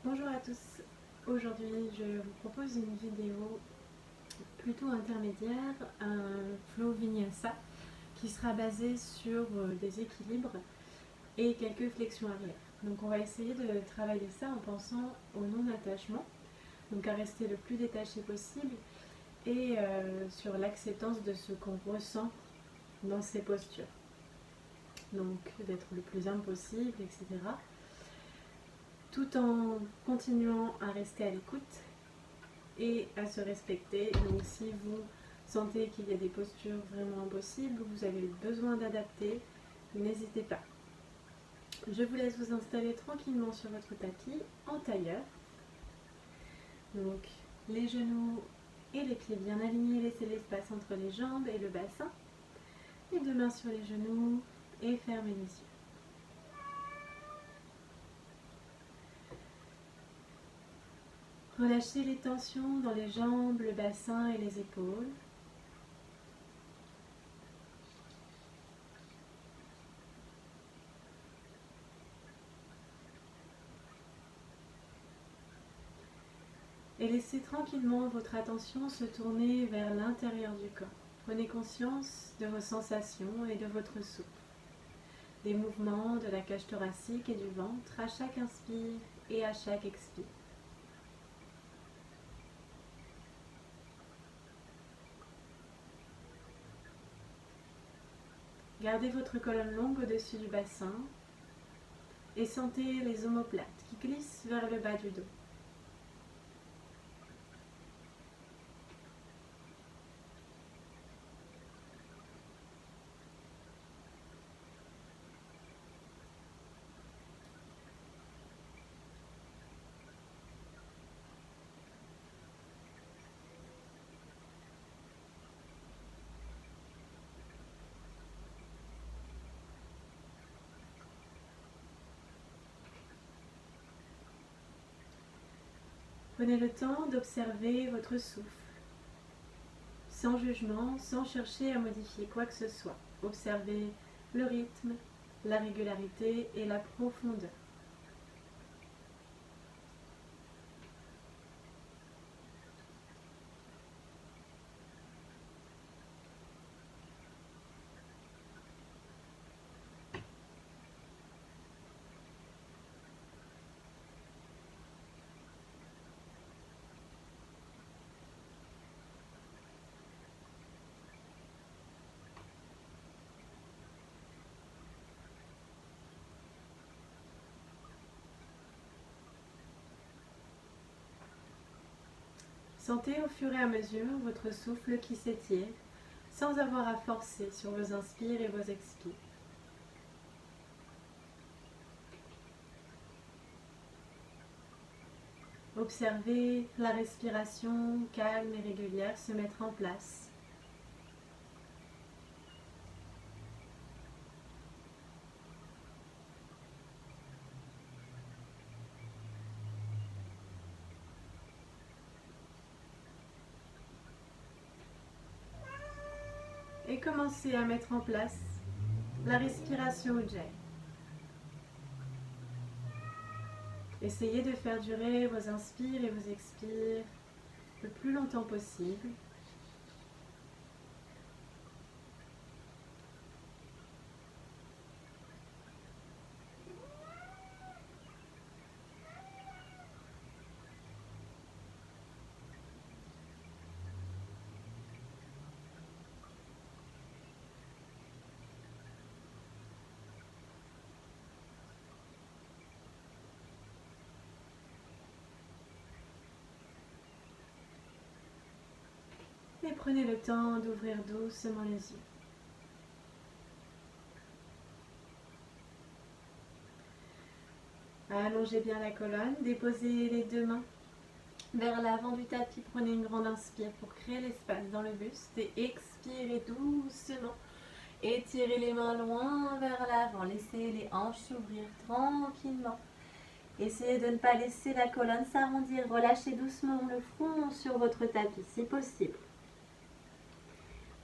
Bonjour à tous, aujourd'hui je vous propose une vidéo plutôt intermédiaire, un flow vinyasa qui sera basé sur des équilibres et quelques flexions arrière. Donc on va essayer de travailler ça en pensant au non-attachement, donc à rester le plus détaché possible et sur l'acceptance de ce qu'on ressent dans ces postures. Donc d'être le plus humble possible, etc. Tout en continuant à rester à l'écoute et à se respecter. Donc si vous sentez qu'il y a des postures vraiment impossibles, vous avez besoin d'adapter, n'hésitez pas. Je vous laisse vous installer tranquillement sur votre tapis en tailleur. Donc les genoux et les pieds bien alignés, laissez l'espace entre les jambes et le bassin. Les deux mains sur les genoux et fermez les yeux. Relâchez les tensions dans les jambes, le bassin et les épaules. Et laissez tranquillement votre attention se tourner vers l'intérieur du corps. Prenez conscience de vos sensations et de votre souffle, des mouvements de la cage thoracique et du ventre à chaque inspire et à chaque expire. Gardez votre colonne longue au-dessus du bassin et sentez les omoplates qui glissent vers le bas du dos. Prenez le temps d'observer votre souffle, sans jugement, sans chercher à modifier quoi que ce soit. Observez le rythme, la régularité et la profondeur. Sentez au fur et à mesure votre souffle qui s'étire, sans avoir à forcer sur vos inspires et vos expires. Observez la respiration calme et régulière se mettre en place. Et commencez à mettre en place la respiration Ujjayi. Essayez de faire durer vos inspires et vos expires le plus longtemps possible. Et prenez le temps d'ouvrir doucement les yeux. Allongez bien la colonne, déposez les deux mains vers l'avant du tapis. Prenez une grande inspire pour créer l'espace dans le buste et expirez doucement. Étirez les mains loin vers l'avant, laissez les hanches s'ouvrir tranquillement. Essayez de ne pas laisser la colonne s'arrondir. Relâchez doucement le front sur votre tapis si possible.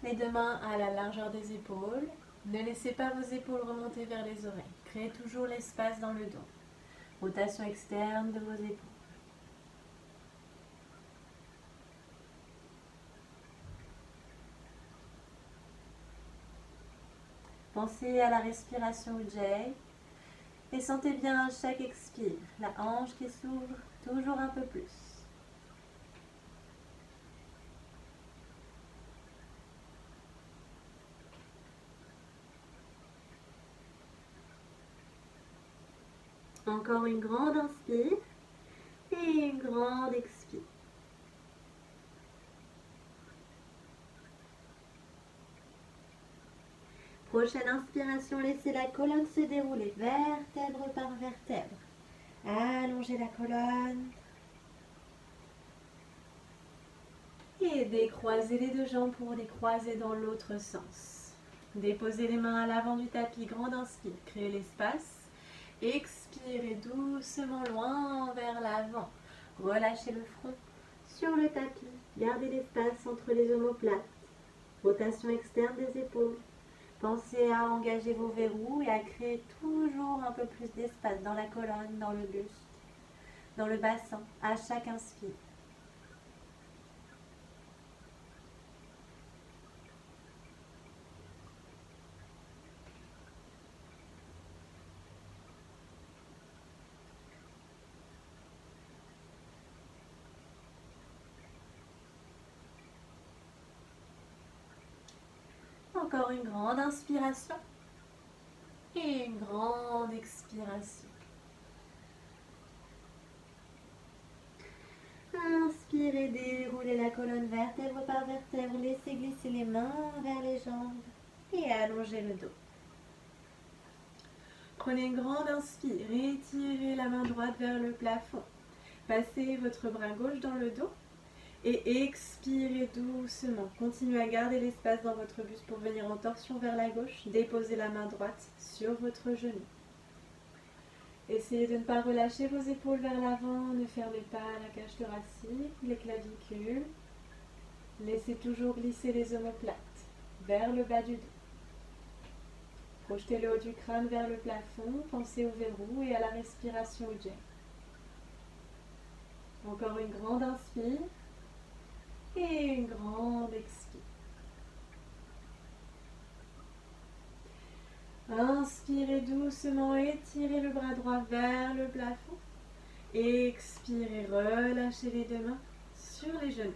Les deux mains à la largeur des épaules. Ne laissez pas vos épaules remonter vers les oreilles. Créez toujours l'espace dans le dos. Rotation externe de vos épaules. Pensez à la respiration Ujjayi et sentez bien à chaque expire la hanche qui s'ouvre toujours un peu plus. Encore une grande inspire et une grande expire. Prochaine inspiration, laissez la colonne se dérouler vertèbre par vertèbre. Allongez la colonne. Et décroisez les deux jambes pour les croiser dans l'autre sens. Déposez les mains à l'avant du tapis, grande inspire, créez l'espace. Expirez doucement loin vers l'avant. Relâchez le front sur le tapis. Gardez l'espace entre les omoplates. Rotation externe des épaules. Pensez à engager vos verrous et à créer toujours un peu plus d'espace dans la colonne, dans le buste, dans le bassin, à chaque inspire. Encore une grande inspiration et une grande expiration. Inspirez, déroulez la colonne vertèbre par vertèbre, laissez glisser les mains vers les jambes et allongez le dos. Prenez une grande inspire, étirez la main droite vers le plafond. Passez votre bras gauche dans le dos et expirez doucement. Continuez à garder l'espace dans votre buste pour venir en torsion vers la gauche. Déposez la main droite sur votre genou. Essayez de ne pas relâcher vos épaules vers l'avant, ne fermez pas la cage thoracique, les clavicules. Laissez toujours glisser les omoplates vers le bas du dos. Projetez le haut du crâne vers le plafond, pensez au verrou et à la respiration Ujjayi. Encore une grande inspire et une grande expire. Inspirez doucement, étirez le bras droit vers le plafond. Expirez, relâchez les deux mains sur les genoux.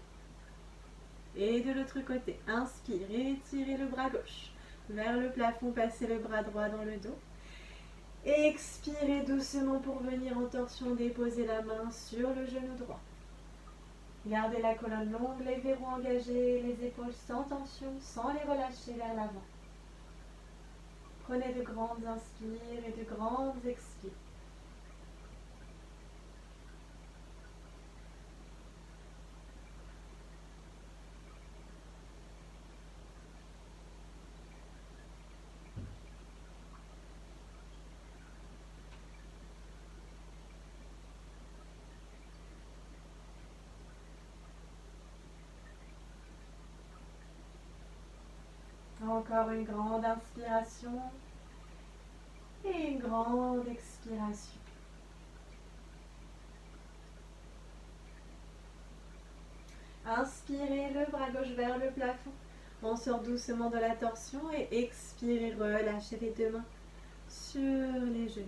Et de l'autre côté, inspirez, étirez le bras gauche vers le plafond, passez le bras droit dans le dos. Expirez doucement pour venir en torsion, déposez la main sur le genou droit. Gardez la colonne longue, les verrous engagés, les épaules sans tension, sans les relâcher vers l'avant. Prenez de grandes inspires et de grandes expires. Encore une grande inspiration et une grande expiration. Inspirez le bras gauche vers le plafond. On sort doucement de la torsion et expirez, relâchez les deux mains sur les genoux.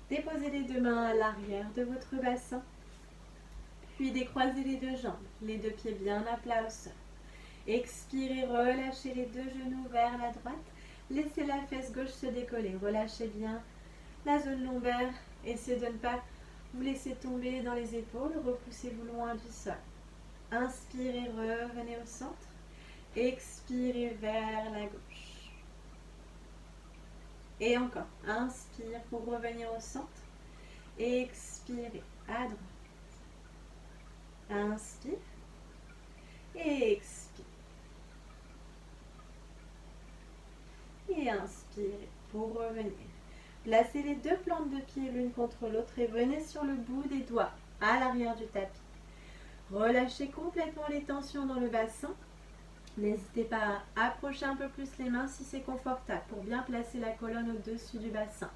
Déposez les deux mains à l'arrière de votre bassin. Puis décroisez les deux jambes, les deux pieds bien à plat au sol. Expirez, relâchez les deux genoux vers la droite. Laissez la fesse gauche se décoller. Relâchez bien la zone lombaire. Essayez de ne pas vous laisser tomber dans les épaules. Repoussez-vous loin du sol. Inspirez, revenez au centre. Expirez vers la gauche. Et encore. Inspire pour revenir au centre. Expirez à droite. Inspire. Expire. Et inspirez pour revenir. Placez les deux plantes de pied l'une contre l'autre et venez sur le bout des doigts à l'arrière du tapis. Relâchez complètement les tensions dans le bassin. N'hésitez pas à approcher un peu plus les mains si c'est confortable pour bien placer la colonne au-dessus du bassin.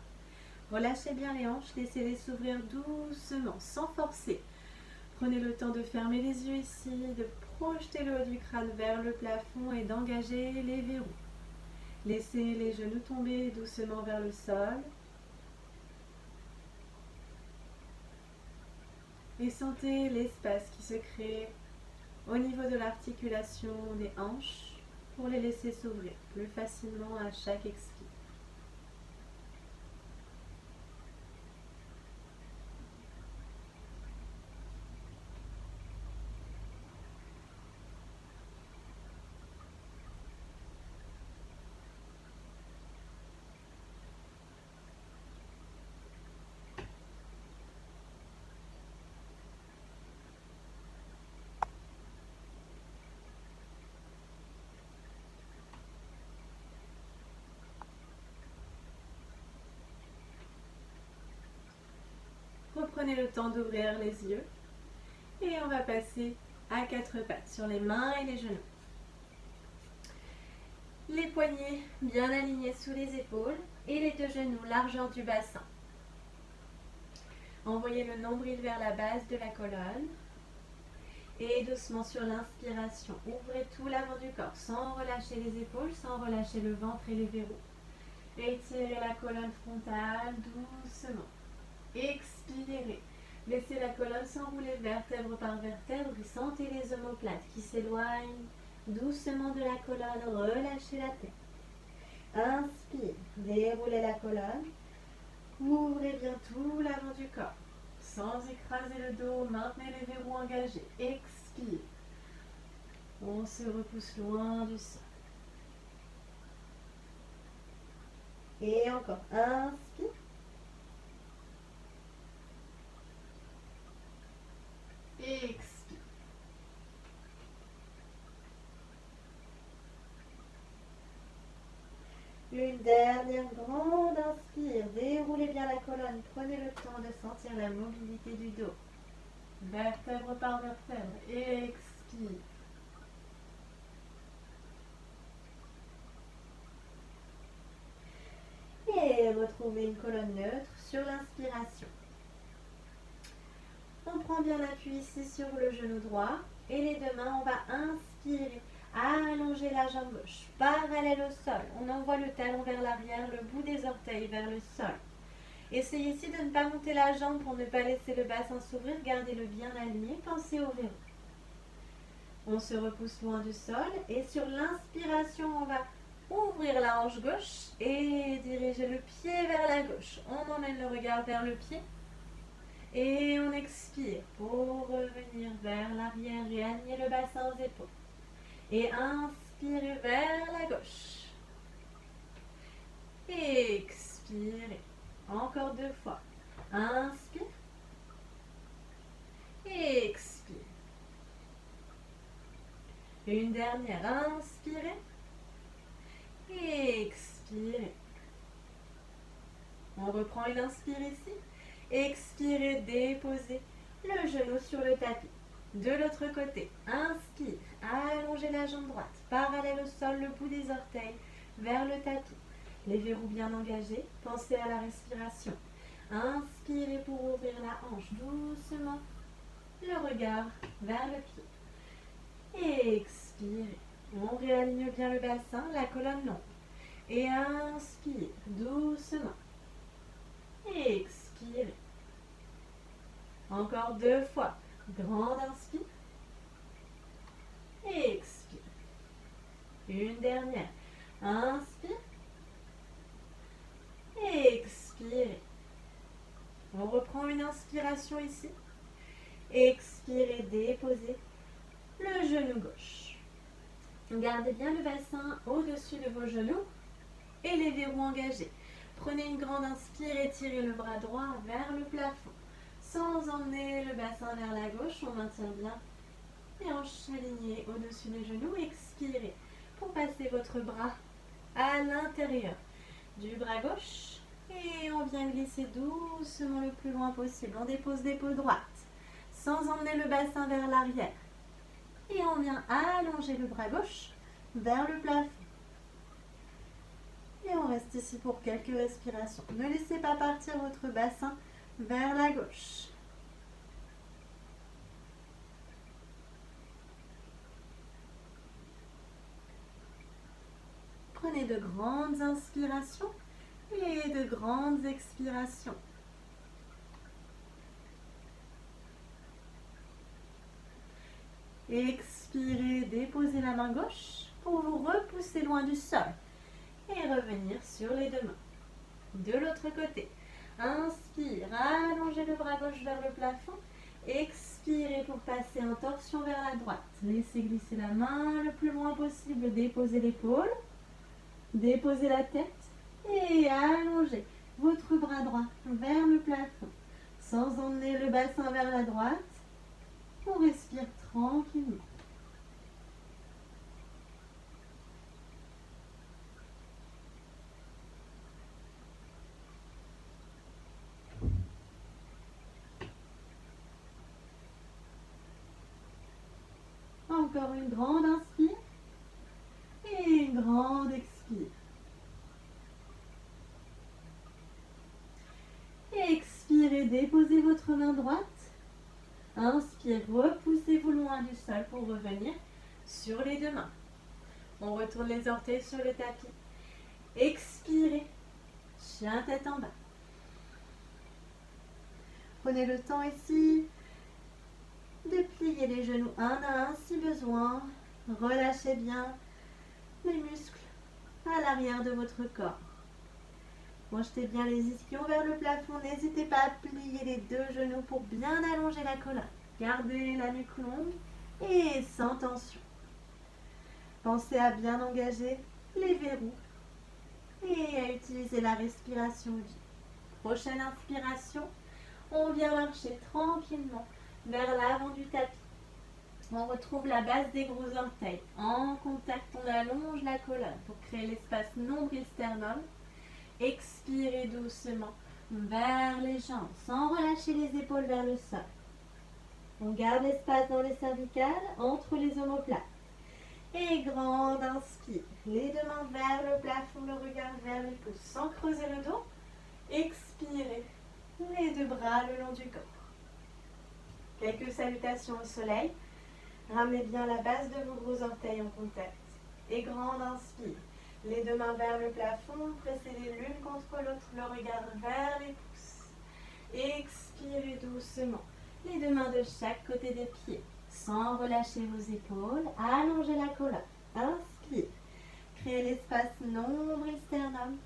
Relâchez bien les hanches, laissez-les s'ouvrir doucement, sans forcer. Prenez le temps de fermer les yeux ici, de projeter le haut du crâne vers le plafond et d'engager les verrous. Laissez les genoux tomber doucement vers le sol. Et sentez l'espace qui se crée au niveau de l'articulation des hanches pour les laisser s'ouvrir plus facilement à chaque expire. Reprenez le temps d'ouvrir les yeux et on va passer à quatre pattes sur les mains et les genoux. Les poignets bien alignés sous les épaules et les deux genoux largeur du bassin. Envoyez le nombril vers la base de la colonne et doucement sur l'inspiration, ouvrez tout l'avant du corps sans relâcher les épaules, sans relâcher le ventre et les verrous. Étirez la colonne frontale doucement. Expirez. Laissez la colonne s'enrouler vertèbre par vertèbre. Sentez les omoplates qui s'éloignent doucement de la colonne. Relâchez la tête. Inspire. Déroulez la colonne. Ouvrez bien tout l'avant du corps. Sans écraser le dos, maintenez les verrous engagés. Expire. On se repousse loin du sol. Et encore. Inspire. Expire. Une dernière grande inspire. Déroulez bien la colonne. Prenez le temps de sentir la mobilité du dos. Vertèbre par vertèbre. Expire. Et retrouvez une colonne neutre sur l'inspiration. On prend bien l'appui ici sur le genou droit et les deux mains, on va inspirer, allonger la jambe gauche, parallèle au sol. On envoie le talon vers l'arrière, le bout des orteils vers le sol. Essayez ici de ne pas monter la jambe pour ne pas laisser le bassin s'ouvrir, gardez-le bien aligné, pensez au verrou. On se repousse loin du sol et sur l'inspiration, on va ouvrir la hanche gauche et diriger le pied vers la gauche. On emmène le regard vers le pied. Et on expire pour revenir vers l'arrière et aligner le bassin aux épaules. Et inspirez vers la gauche. Expirez. Encore deux fois. Inspire. Expire. Une dernière. Inspirez. Expirez. On reprend une inspire ici. Expirez, déposez le genou sur le tapis. De l'autre côté, inspire, allongez la jambe droite, parallèle au sol, le bout des orteils vers le tapis. Les verrous bien engagés, pensez à la respiration. Inspirez pour ouvrir la hanche doucement, le regard vers le pied. Expirez, on réaligne bien le bassin, la colonne longue. Et inspire doucement. Expirez. Encore deux fois. Grande inspire. Expire. Une dernière. Inspire. Expirez. On reprend une inspiration ici. Expirez, déposez le genou gauche. Gardez bien le bassin au-dessus de vos genoux et les verrous engagés. Prenez une grande inspire, étirez le bras droit vers le plafond. Sans emmener le bassin vers la gauche, on maintient bien les hanches alignées au-dessus des genoux. Expirez pour passer votre bras à l'intérieur du bras gauche. Et on vient glisser doucement le plus loin possible. On dépose l'épaule droite sans emmener le bassin vers l'arrière. Et on vient allonger le bras gauche vers le plafond. Et on reste ici pour quelques respirations. Ne laissez pas partir votre bassin vers la gauche. Prenez et de grandes inspirations et de grandes expirations. Expirez, déposez la main gauche pour vous repousser loin du sol et revenir sur les deux mains. De l'autre côté, inspire, allongez le bras gauche vers le plafond. Expirez pour passer en torsion vers la droite. Laissez glisser la main le plus loin possible, déposez l'épaule, déposez la tête et allongez votre bras droit vers le plafond sans emmener le bassin vers la droite. On respire tranquillement. Encore une grande inspire et une grande expire. Expirez, déposez votre main droite. Inspire, repoussez-vous loin du sol pour revenir sur les deux mains. On retourne les orteils sur le tapis. Expirez, chien tête en bas. Prenez le temps ici de plier les genoux un à un si besoin. Relâchez bien les muscles à l'arrière de votre corps. Projetez bien les ischions vers le plafond. N'hésitez pas à plier les deux genoux pour bien allonger la colonne. Gardez la nuque longue et sans tension. Pensez à bien engager les verrous et à utiliser la respiration vide. Prochaine inspiration, on vient marcher tranquillement vers l'avant du tapis. On retrouve la base des gros orteils. En contact, on allonge la colonne pour créer l'espace nombril-sternum. Expirez doucement vers les jambes sans relâcher les épaules vers le sol. On garde l'espace dans les cervicales entre les omoplates. Et grande inspire. Les deux mains vers le plafond, le regard vers les pouces sans creuser le dos. Expirez. Les deux bras le long du corps. Quelques salutations au soleil. Ramenez bien la base de vos gros orteils en contact. Et grande inspire. Les deux mains vers le plafond, pressez-les l'une contre l'autre, le regard vers les pouces. Expirez doucement. Les deux mains de chaque côté des pieds, sans relâcher vos épaules. Allongez la colonne. Inspire. Créez l'espace nombril-sternum.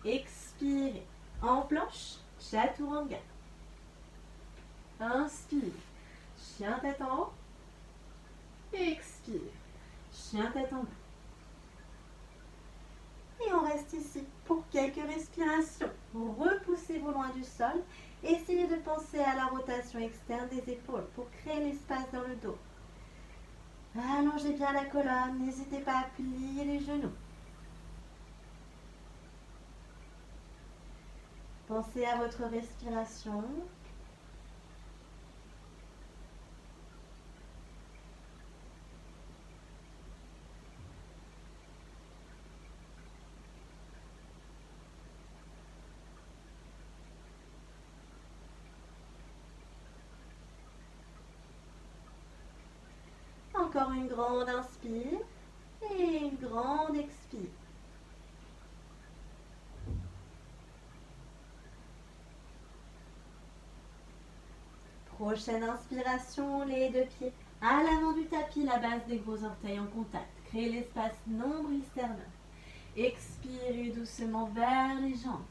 Expirez. En planche, chaturanga. Inspire. Chien tête en haut. Expire. Chien tête en bas. Et on reste ici pour quelques respirations. Repoussez-vous loin du sol. Essayez de penser à la rotation externe des épaules pour créer l'espace dans le dos. Allongez bien la colonne. N'hésitez pas à plier les genoux. Pensez à votre respiration. Encore une grande inspire et une grande expire. Prochaine inspiration, les deux pieds à l'avant du tapis, la base des gros orteils en contact. Créez l'espace nombril-sternum. Expirez doucement vers les jambes.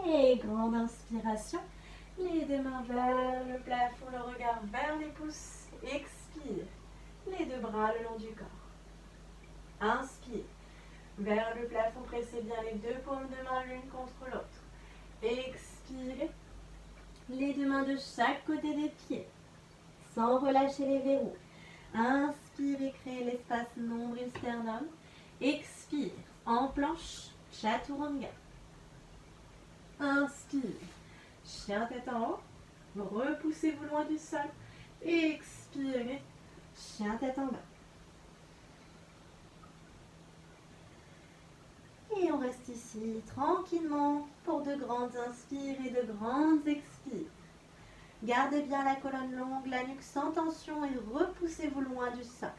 Et grande inspiration, les deux mains vers le plafond, le regard vers les pouces. Expire, les deux bras le long du corps. Inspire, vers le plafond, pressez bien les deux paumes de main l'une contre l'autre. Expirez, les deux mains de chaque côté des pieds, sans relâcher les verrous. Inspirez, créez l'espace nombril-sternum. Expire, en planche, chaturanga. Inspire, chien tête en haut. Repoussez-vous loin du sol. Expirez, chien tête en bas. Et on reste ici tranquillement pour de grandes inspires et de grandes expires. Gardez bien la colonne longue, la nuque sans tension et repoussez-vous loin du sol.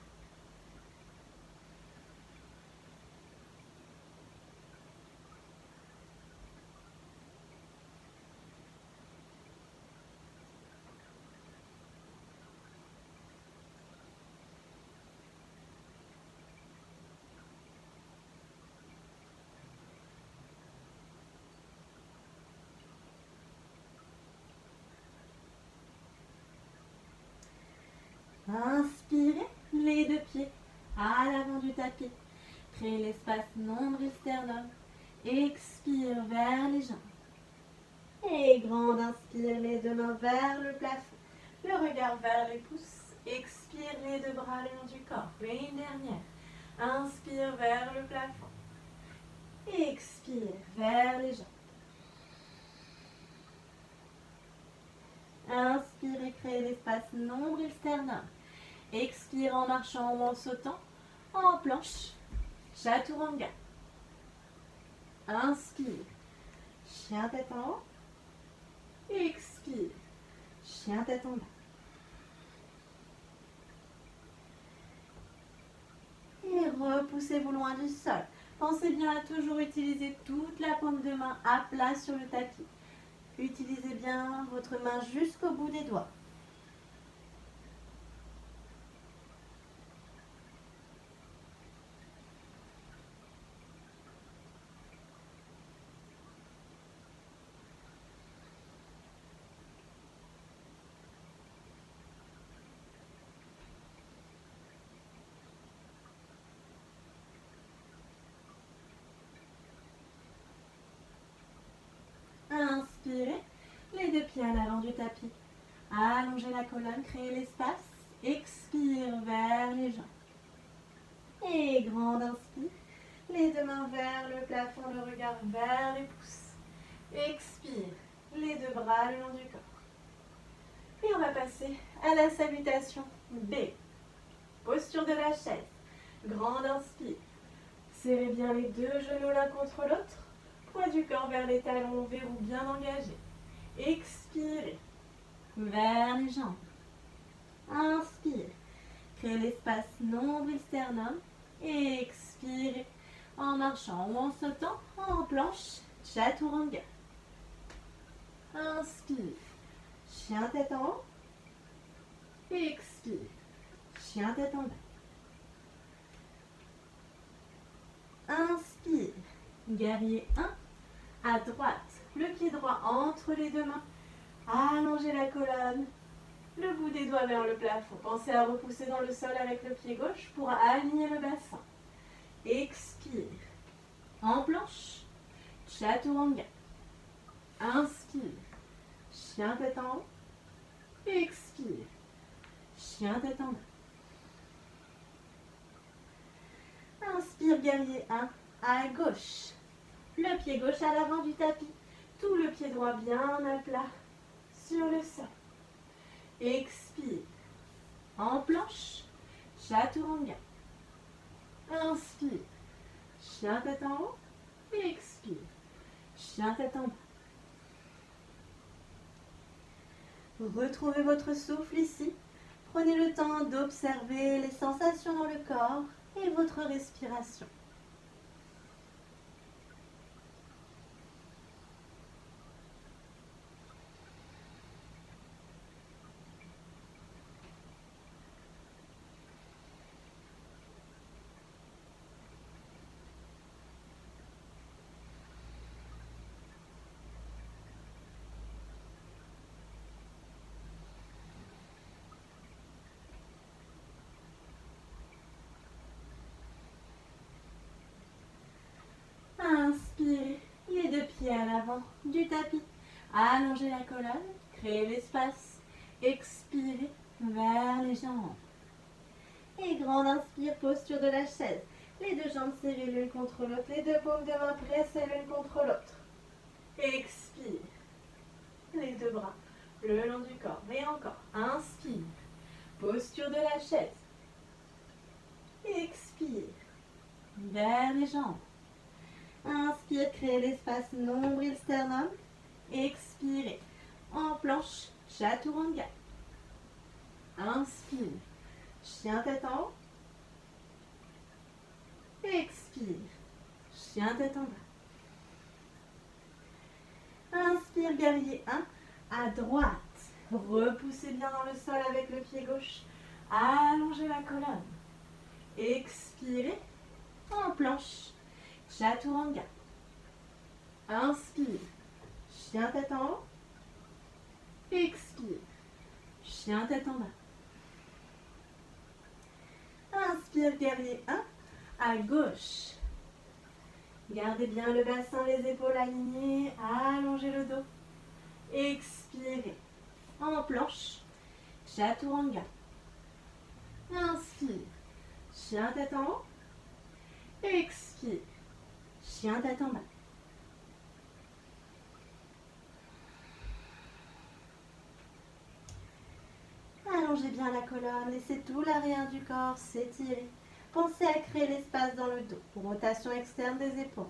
Inspirez, les deux pieds à l'avant du tapis. Créez l'espace nombril-sternum. Expire vers les jambes. Et grande inspire, les deux mains vers le plafond. Le regard vers les pouces. Expire, les deux bras le long du corps. Et une dernière. Inspire vers le plafond. Expire vers les jambes. Inspire et créez l'espace nombril-sternum. Expire en marchant ou en sautant. En planche. Chaturanga. Inspire. Chien tête en haut. Expire. Chien tête en bas. Et repoussez-vous loin du sol. Pensez bien à toujours utiliser toute la paume de main à plat sur le tapis. Utilisez bien votre main jusqu'au bout des doigts. Inspirez, les deux pieds à l'avant du tapis. Allongez la colonne, créez l'espace. Expire vers les jambes. Et grande inspire. Les deux mains vers le plafond, le regard vers les pouces. Expire, les deux bras le long du corps. Et on va passer à la salutation B. Posture de la chaise. Grande inspire. Serrez bien les deux genoux l'un contre l'autre. Poids du corps vers les talons, verrou bien engagé. Expirez. Vers les jambes. Inspire. Créez l'espace nombril-sternum. Expirez. En marchant ou en sautant, en planche, chaturanga. Inspire. Chien tête en haut. Expire. Chien tête en bas. Inspire. Guerrier 1. À droite. Le pied droit entre les deux mains. Allongez la colonne. Le bout des doigts vers le plafond. Pensez à repousser dans le sol avec le pied gauche pour aligner le bassin. Expire. En planche. Chaturanga. Inspire. Chien tête en haut. Expire. Chien tête en bas. Inspire, guerrier 1. À gauche. Le pied gauche à l'avant du tapis. Tout le pied droit bien à plat sur le sol. Expire. En planche. Chaturanga. Inspire. Chien tête en haut. Expire. Chien tête en bas. Retrouvez votre souffle ici. Prenez le temps d'observer les sensations dans le corps et votre respiration. Inspirez, les deux pieds à l'avant du tapis. Allongez la colonne, créez l'espace. Expirez vers les jambes. Et grande inspire, posture de la chaise. Les deux jambes serrées l'une contre l'autre, les deux paumes de main pressées l'une contre l'autre. Expire, les deux bras le long du corps. Et encore, inspire, posture de la chaise. Expire, vers les jambes. Inspire, créez l'espace nombril-sternum. Expirez. En planche, chaturanga. Inspire. Chien tête en haut. Expire. Chien tête en bas. Inspire, guerrier 1. À droite. Repoussez bien dans le sol avec le pied gauche. Allongez la colonne. Expirez. En planche. Chaturanga. Inspire. Chien tête en haut. Expire. Chien tête en bas. Inspire, guerrier 1, à gauche. Gardez bien le bassin, les épaules alignées, allongez le dos. Expirez. En planche, chaturanga. Inspire, chien tête en haut. Expire, chien tête en bas. Allongez bien la colonne, laissez tout l'arrière du corps s'étirer. Pensez à créer l'espace dans le dos pour rotation externe des épaules.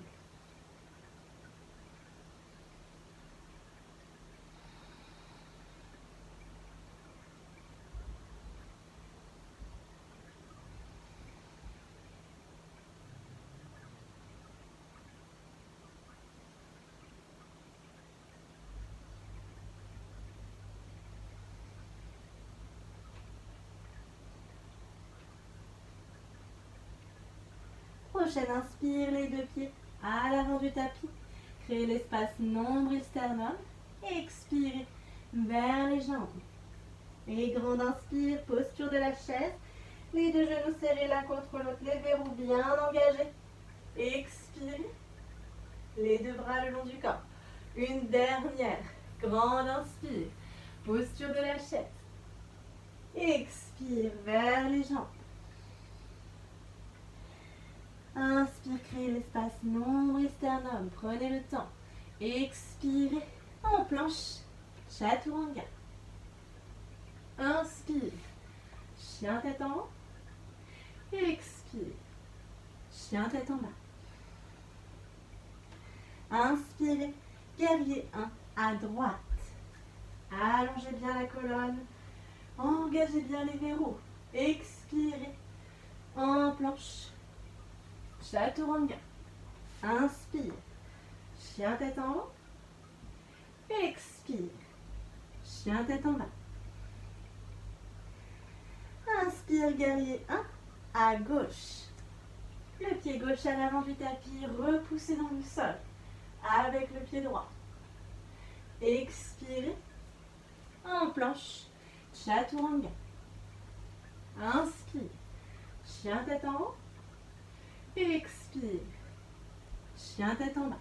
Prochaine inspire, les deux pieds à l'avant du tapis. Créez l'espace nombril-sternum. Expirez vers les jambes. Et grande inspire, posture de la chaise. Les deux genoux serrés l'un contre l'autre, les verrous bien engagés. Expirez. Les deux bras le long du corps. Une dernière. Grande inspire. Posture de la chaise. Expire vers les jambes. Inspire, créez l'espace nombril-sternum. Prenez le temps. Expirez. En planche. Chaturanga. Inspire. Chien tête en haut. Expire. Chien tête en bas. Inspirez. Guerrier 1 à droite. Allongez bien la colonne. Engagez bien les verrous. Expirez. En planche. Chaturanga. Inspire. Chien tête en haut. Expire. Chien tête en bas. Inspire, guerrier 1 à gauche. Le pied gauche à l'avant du tapis, repoussé dans le sol avec le pied droit. Expirez. En planche. Chaturanga. Inspire. Chien tête en haut. Expire. Chien tête en bas.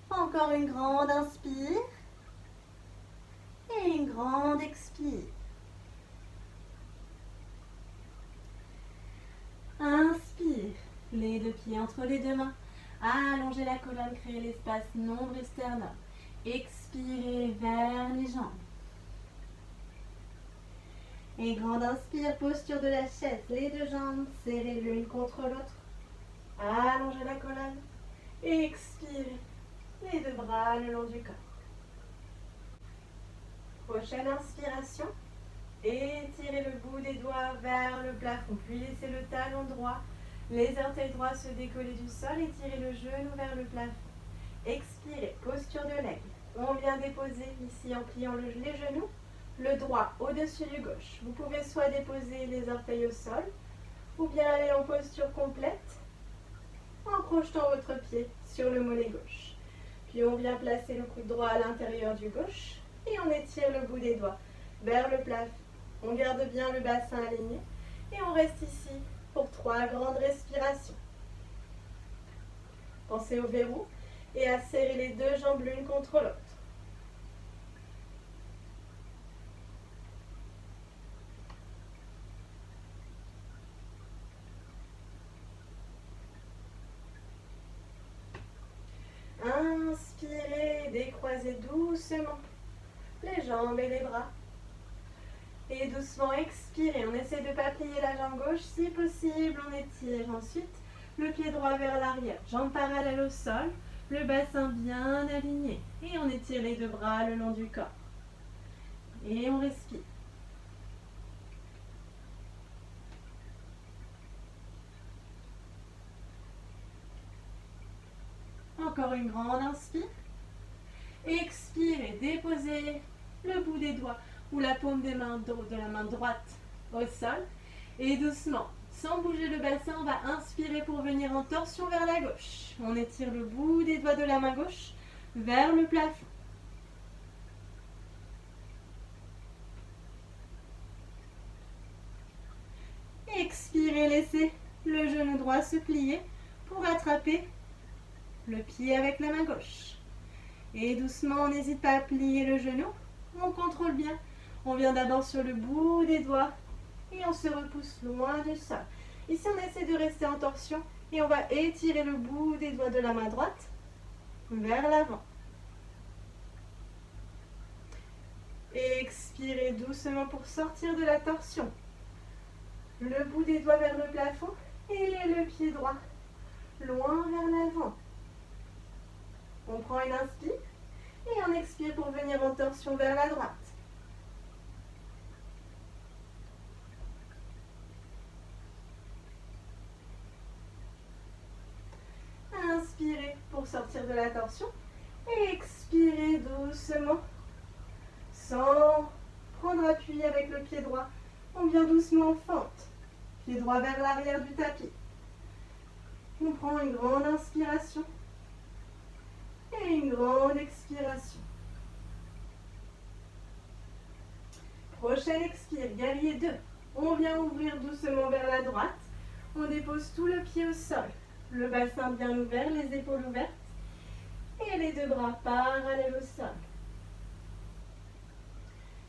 Encore une grande inspire et une grande expire. Inspire, les deux pieds entre les deux mains. Allongez la colonne, créez l'espace nombril-sternum. Expirez vers les jambes. Et grande inspire, posture de la chaise. Les deux jambes serrées l'une contre l'autre. Allongez la colonne. Expirez. Les deux bras le long du corps. Prochaine inspiration. Étirez le bout des doigts vers le plafond. Puis laissez le talon droit, les orteils droits se décoller du sol. Étirez le genou vers le plafond. Expirez. Posture de l'aigle. On vient déposer ici en pliant les genoux. Le droit au-dessus du gauche. Vous pouvez soit déposer les orteils au sol ou bien aller en posture complète en projetant votre pied sur le mollet gauche. Puis on vient placer le coude droit à l'intérieur du gauche et on étire le bout des doigts vers le plafond. On garde bien le bassin aligné et on reste ici pour 3 grandes respirations. Pensez au verrou et à serrer les deux jambes l'une contre l'autre. Inspirez, décroisez doucement les jambes et les bras. Et doucement expirez, on essaie de ne pas plier la jambe gauche. Si possible, on étire ensuite le pied droit vers l'arrière. Jambes parallèles au sol, le bassin bien aligné. Et on étire les deux bras le long du corps. Et on respire. Encore une grande inspire. Expirez, déposez le bout des doigts ou la paume de la main droite au sol. Et doucement, sans bouger le bassin, on va inspirer pour venir en torsion vers la gauche. On étire le bout des doigts de la main gauche vers le plafond. Expirez, laissez le genou droit se plier pour attraper le pied avec la main gauche. Et doucement, on n'hésite pas à plier le genou. On contrôle bien. On vient d'abord sur le bout des doigts et on se repousse loin du sol. Ici, on essaie de rester en torsion et on va étirer le bout des doigts de la main droite vers l'avant. Expirez doucement pour sortir de la torsion. Le bout des doigts vers le plafond et le pied droit loin vers l'avant. On prend une inspire et on expire pour venir en torsion vers la droite. Inspirez pour sortir de la torsion et expirez doucement sans prendre appui avec le pied droit. On vient doucement en fente, pied droit vers l'arrière du tapis. On prend une grande inspiration et une grande expiration. Prochaine expire, guerrier 2. On vient ouvrir doucement vers la droite. On dépose tout le pied au sol. Le bassin bien ouvert, les épaules ouvertes. Et les deux bras parallèles au sol.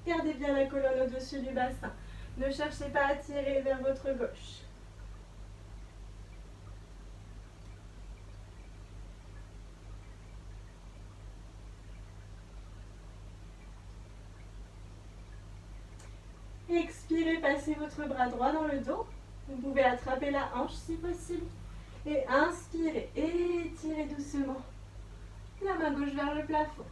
Gardez bien la colonne au-dessus du bassin. Ne cherchez pas à tirer vers votre gauche. Expirez, passez votre bras droit dans le dos. Vous pouvez attraper la hanche si possible. Et inspirez, étirez doucement la main gauche vers le plafond.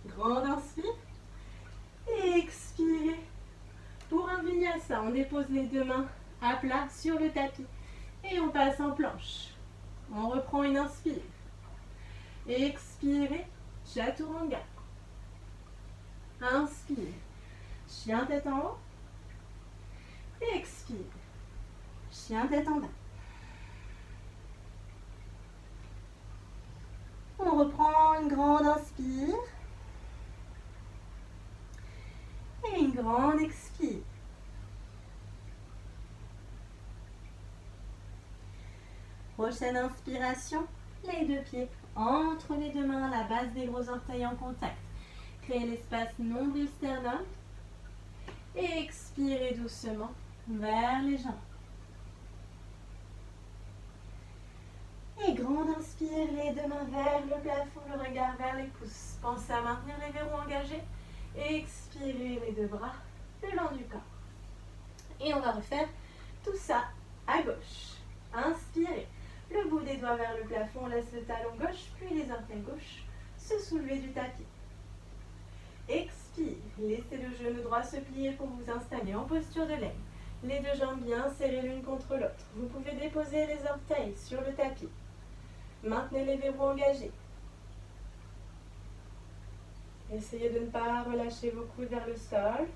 Grande inspire. Et expirez. Pour un vinyasa, on dépose les deux mains à plat sur le tapis. Et on passe en planche. On reprend une inspire. Expirez, chaturanga. Inspire, chien tête en haut. Expire, chien tête en bas. On reprend une grande inspire. Et une grande expire. Prochaine inspiration, les deux pieds entre les deux mains, la base des gros orteils en contact. Créez l'espace nombril-sternum. Et expirez doucement vers les jambes. Et grande inspire, les deux mains vers le plafond, le regard vers les pouces. Pensez à maintenir les verrous engagés. Expirez les deux bras le long du corps. Et on va refaire tout ça à gauche. Inspirez. Le bout des doigts vers le plafond, on laisse le talon gauche, puis les orteils gauche se soulever du tapis. Expire, laissez le genou droit se plier pour vous installer en posture de l'aigle. Les deux jambes bien serrées l'une contre l'autre. Vous pouvez déposer les orteils sur le tapis. Maintenez les verrous engagés. Essayez de ne pas relâcher vos coudes vers le sol.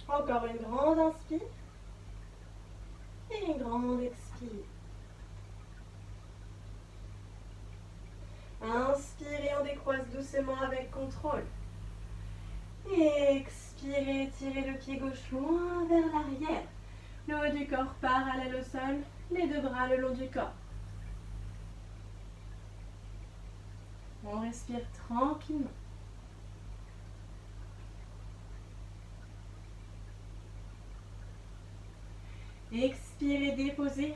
Encore une grande inspire et une grande expire. Inspirez, on décroise doucement avec contrôle. Et expirez, étirez le pied gauche loin vers l'arrière. Le haut du corps parallèle au sol, les deux bras le long du corps. On respire tranquillement. Expirez, déposez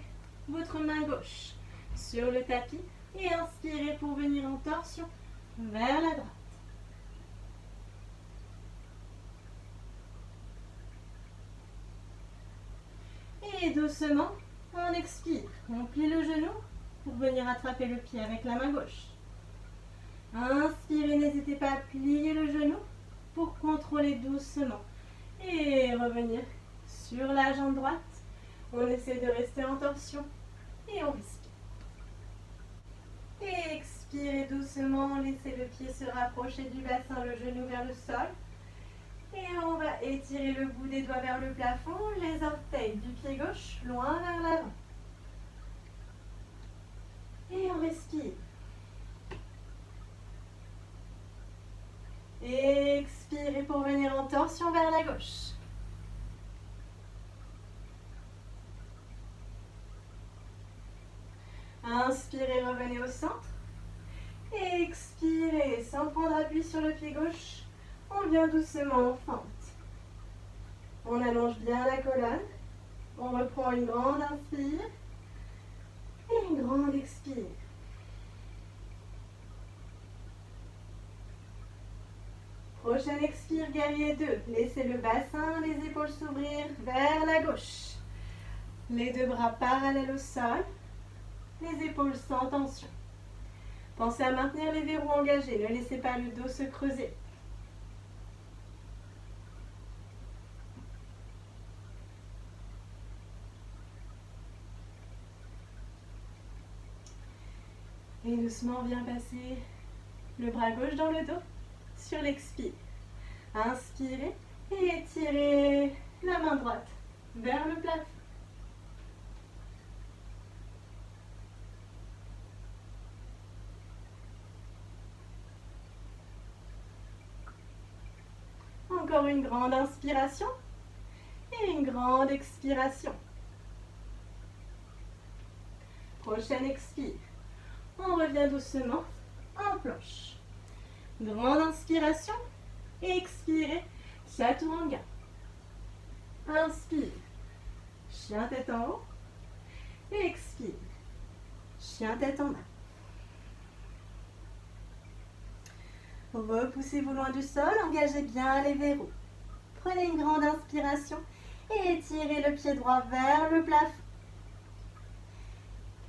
votre main gauche sur le tapis et inspirez pour venir en torsion vers la droite. Et doucement, on expire. On plie le genou pour venir attraper le pied avec la main gauche. Inspirez, n'hésitez pas à plier le genou pour contrôler doucement. Et revenir sur la jambe droite. On essaie de rester en torsion et on respire. Et expirez doucement, laissez le pied se rapprocher du bassin, le genou vers le sol. Et on va étirer le bout des doigts vers le plafond, les orteils du pied gauche loin vers l'avant. Et on respire. Et expirez pour venir en torsion vers la gauche. Inspirez, revenez au centre. Et expirez, sans prendre appui sur le pied gauche, on vient doucement en fente. On allonge bien la colonne. On reprend une grande inspire et une grande expire. Prochaine expire, guerrier 2. Laissez le bassin, les épaules s'ouvrir vers la gauche. Les deux bras parallèles au sol. Les épaules sans tension. Pensez à maintenir les verrous engagés. Ne laissez pas le dos se creuser. Et doucement, viens passer le bras gauche dans le dos sur l'expire. Inspirez et étirez la main droite vers le plafond. Encore une grande inspiration et une grande expiration. Prochaine expire. On revient doucement en planche. Grande inspiration et expirez, chaturanga. Inspire, chien tête en haut. Et expire, chien tête en bas. Repoussez-vous loin du sol, engagez bien les verrous. Prenez une grande inspiration et étirez le pied droit vers le plafond.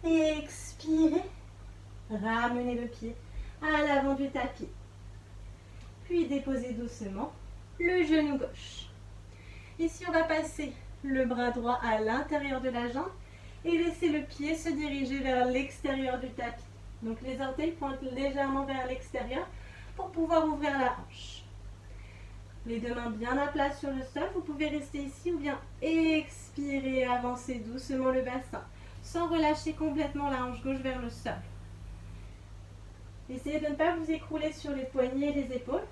Et expirez, ramenez le pied à l'avant du tapis. Puis déposez doucement le genou gauche. Ici, on va passer le bras droit à l'intérieur de la jambe et laisser le pied se diriger vers l'extérieur du tapis. Donc les orteils pointent légèrement vers l'extérieur pour pouvoir ouvrir la hanche. Les deux mains bien à plat sur le sol. Vous pouvez rester ici ou bien expirer, avancer doucement le bassin sans relâcher complètement la hanche gauche vers le sol. Essayez de ne pas vous écrouler sur les poignets et les épaules.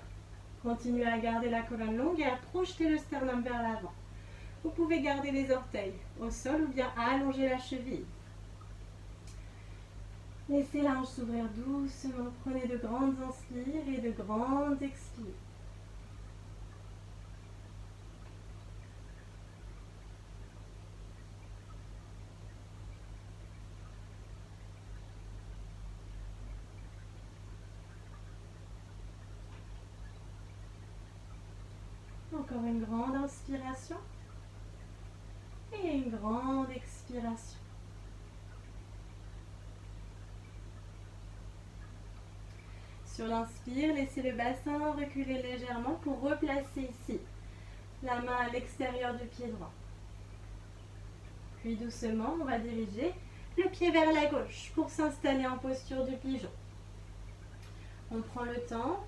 Continuez à garder la colonne longue et à projeter le sternum vers l'avant. Vous pouvez garder les orteils au sol ou bien allonger la cheville. Laissez la hanche s'ouvrir doucement. Prenez de grandes inspires et de grandes expires. Encore une grande inspiration et une grande expiration. Sur l'inspire, laissez le bassin reculer légèrement pour replacer ici la main à l'extérieur du pied droit. Puis doucement, on va diriger le pied vers la gauche pour s'installer en posture de pigeon. On prend le temps,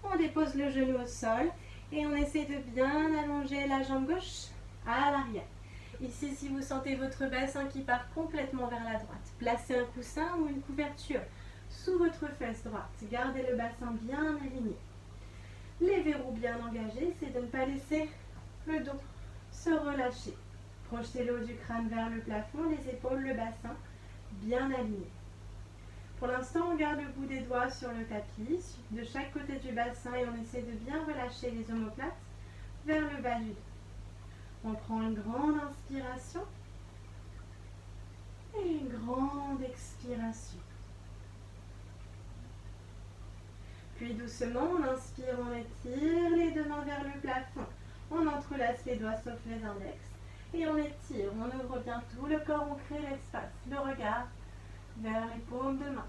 on dépose le genou au sol et on essaie de bien allonger la jambe gauche à l'arrière. Ici, si vous sentez votre bassin qui part complètement vers la droite, placez un coussin ou une couverture sous votre fesse droite. Gardez le bassin bien aligné. Les verrous bien engagés, c'est de ne pas laisser le dos se relâcher. Projetez le haut du crâne vers le plafond, les épaules, le bassin bien alignés. Pour l'instant, on garde le bout des doigts sur le tapis, de chaque côté du bassin, et on essaie de bien relâcher les omoplates vers le bas du dos. On prend une grande inspiration et une grande expiration. Puis doucement, on inspire, on étire les deux mains vers le plafond. On entrelace les doigts sauf les index. Et on étire, on ouvre bien tout le corps, on crée l'espace, le regard vers les paumes de main.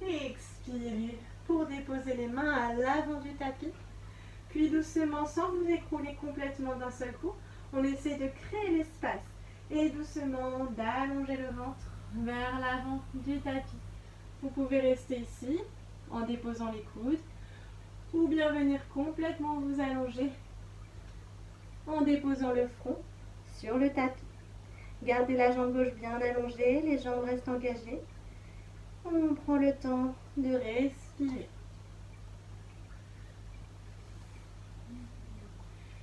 Et expirez pour déposer les mains à l'avant du tapis. Puis doucement, sans vous écrouler complètement d'un seul coup, on essaie de créer l'espace. Et doucement d'allonger le ventre vers l'avant du tapis. Vous pouvez rester ici en déposant les coudes ou bien venir complètement vous allonger en déposant le front sur le tapis. Gardez la jambe gauche bien allongée, les jambes restent engagées. On prend le temps de respirer.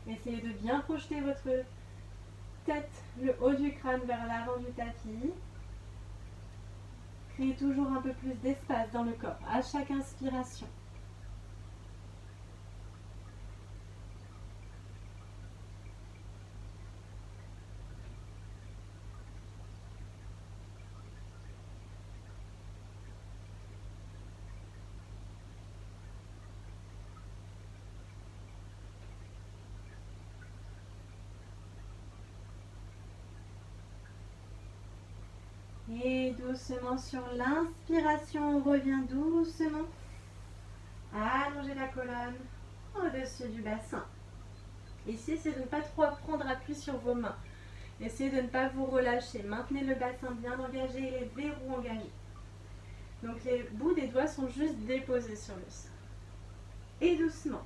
Essayez de bien projeter votre tête, le haut du crâne vers l'avant du tapis. Créez toujours un peu plus d'espace dans le corps à chaque inspiration. Et doucement sur l'inspiration, on revient doucement. Allongez la colonne au-dessus du bassin. Ici, c'est de ne pas trop prendre appui sur vos mains. Essayez de ne pas vous relâcher. Maintenez le bassin bien engagé et les verrous engagés. Donc les bouts des doigts sont juste déposés sur le sol. Et doucement,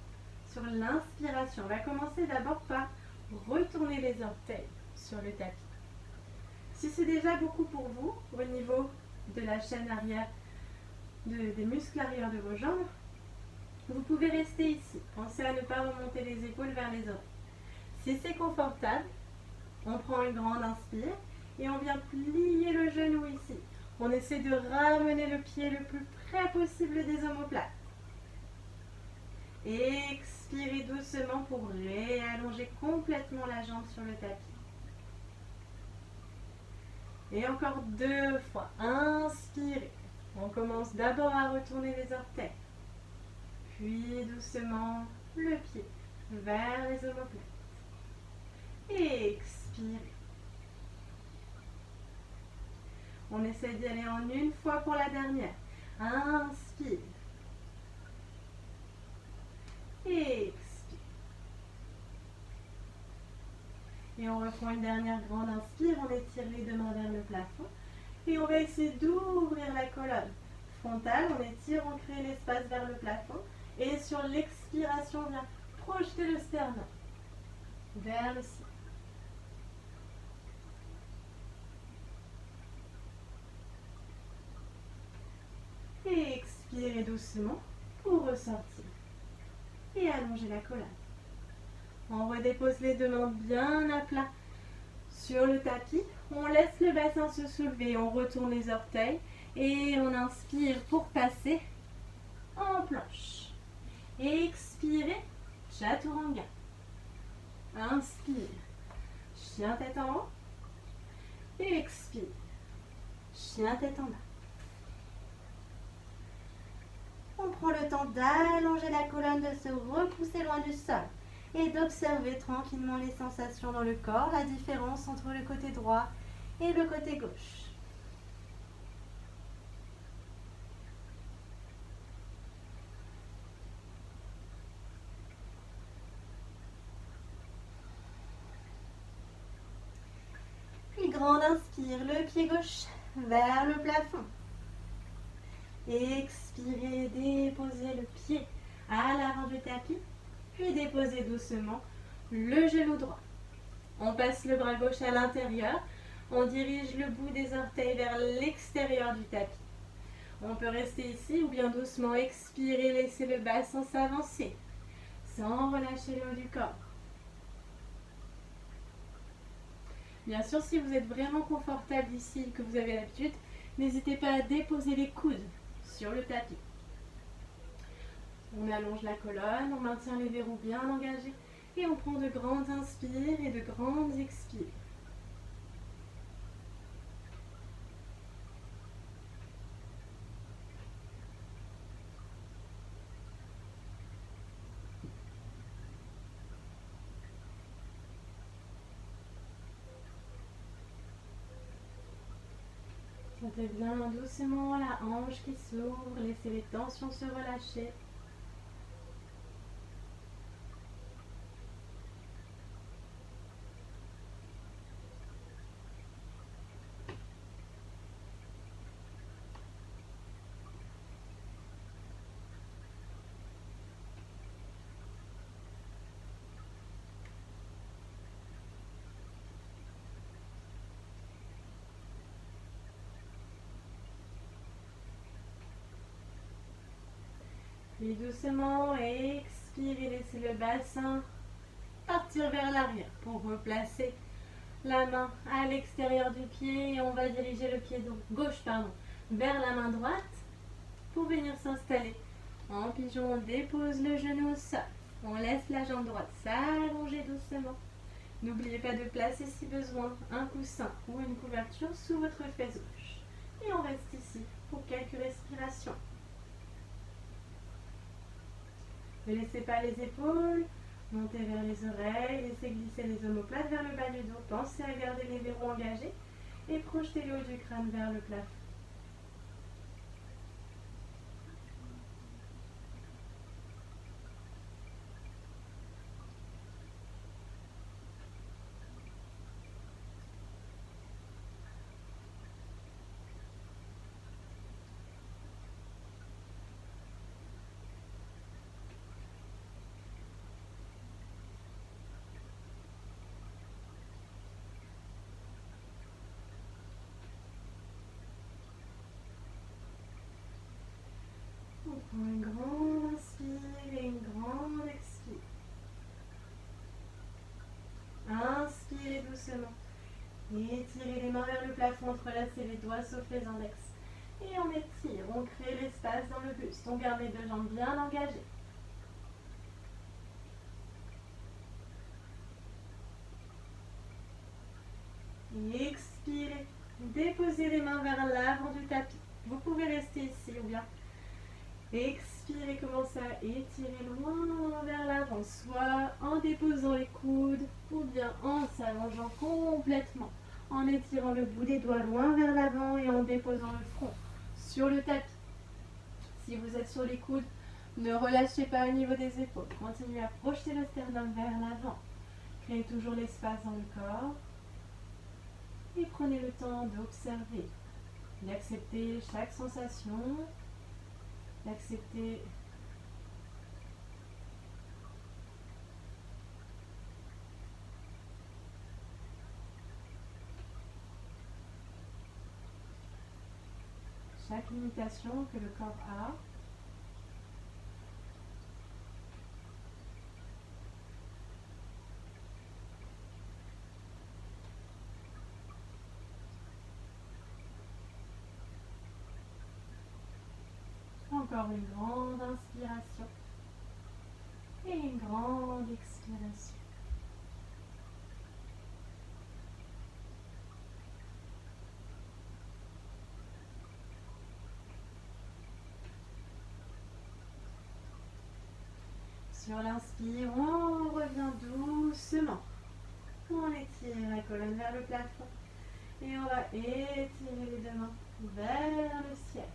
sur l'inspiration, on va commencer d'abord par retourner les orteils sur le tapis. Si c'est déjà beaucoup pour vous, au niveau de la chaîne arrière, des muscles arrière de vos jambes, vous pouvez rester ici. Pensez à ne pas remonter les épaules vers les oreilles. Si c'est confortable, on prend une grande inspire et on vient plier le genou ici. On essaie de ramener le pied le plus près possible des omoplates. Expirez doucement pour réallonger complètement la jambe sur le tapis. Et encore 2 fois. Inspirez. On commence d'abord à retourner les orteils. Puis doucement le pied vers les omoplates. Expirez. On essaie d'y aller en une fois pour la dernière. Inspire. Expire. Et on reprend une dernière grande inspire. On étire les deux mains vers le plafond. Et on va essayer d'ouvrir la colonne frontale. On étire, on crée l'espace vers le plafond. Et sur l'expiration, on vient projeter le sternum vers le ciel. Et expirez doucement pour ressortir. Et allonger la colonne. On redépose les deux mains bien à plat sur le tapis. On laisse le bassin se soulever. On retourne les orteils. Et on inspire pour passer en planche. Expirez, chaturanga. Inspire, chien tête en haut. Expire, chien tête en bas. On prend le temps d'allonger la colonne, de se repousser loin du sol et d'observer tranquillement les sensations dans le corps, la différence entre le côté droit et le côté gauche. Puis grande inspire, le pied gauche vers le plafond. Expirez, déposez le pied à l'avant du tapis, puis déposez doucement le genou droit. On passe le bras gauche à l'intérieur, on dirige le bout des orteils vers l'extérieur du tapis. On peut rester ici ou bien doucement expirer, laisser le bassin s'avancer sans relâcher le haut du corps. Bien sûr, si vous êtes vraiment confortable ici, que vous avez l'habitude, n'hésitez pas à déposer les coudes sur le tapis. On allonge la colonne, on maintient les verrous bien engagés et on prend de grandes inspires et de grandes expires. Sentez bien doucement la hanche qui s'ouvre, laissez les tensions se relâcher. Puis doucement, expirez, laissez le bassin partir vers l'arrière pour replacer la main à l'extérieur du pied et on va diriger le pied gauche vers la main droite pour venir s'installer. En pigeon, on dépose le genou au sol. On laisse la jambe droite s'allonger doucement. N'oubliez pas de placer si besoin un coussin ou une couverture sous votre fesse gauche. Et on reste ici pour quelques respirations. Ne laissez pas les épaules monter vers les oreilles, laissez glisser les omoplates vers le bas du dos. Pensez à garder les verrous engagés et projetez le haut du crâne vers le plafond. On prend une grande inspire et une grande expire. Inspirez doucement. Étirez les mains vers le plafond, entrelacez les doigts sauf les index. Et on étire, on crée l'espace dans le buste. On garde les deux jambes bien engagées. Expirez. Déposez les mains vers l'avant du tapis. Vous pouvez rester ici ou bien expirez, commencez à étirer loin vers l'avant, soit en déposant les coudes ou bien en s'allongeant complètement, en étirant le bout des doigts loin vers l'avant et en déposant le front sur le tapis. Si vous êtes sur les coudes, ne relâchez pas au niveau des épaules. Continuez à projeter le sternum vers l'avant. Créez toujours l'espace dans le corps. Et prenez le temps d'observer, d'accepter chaque sensation, d'accepter chaque limitation que le corps a. Encore une grande inspiration et une grande expiration. Sur l'inspire, on revient doucement. On étire la colonne vers le plafond et on va étirer les deux mains vers le ciel.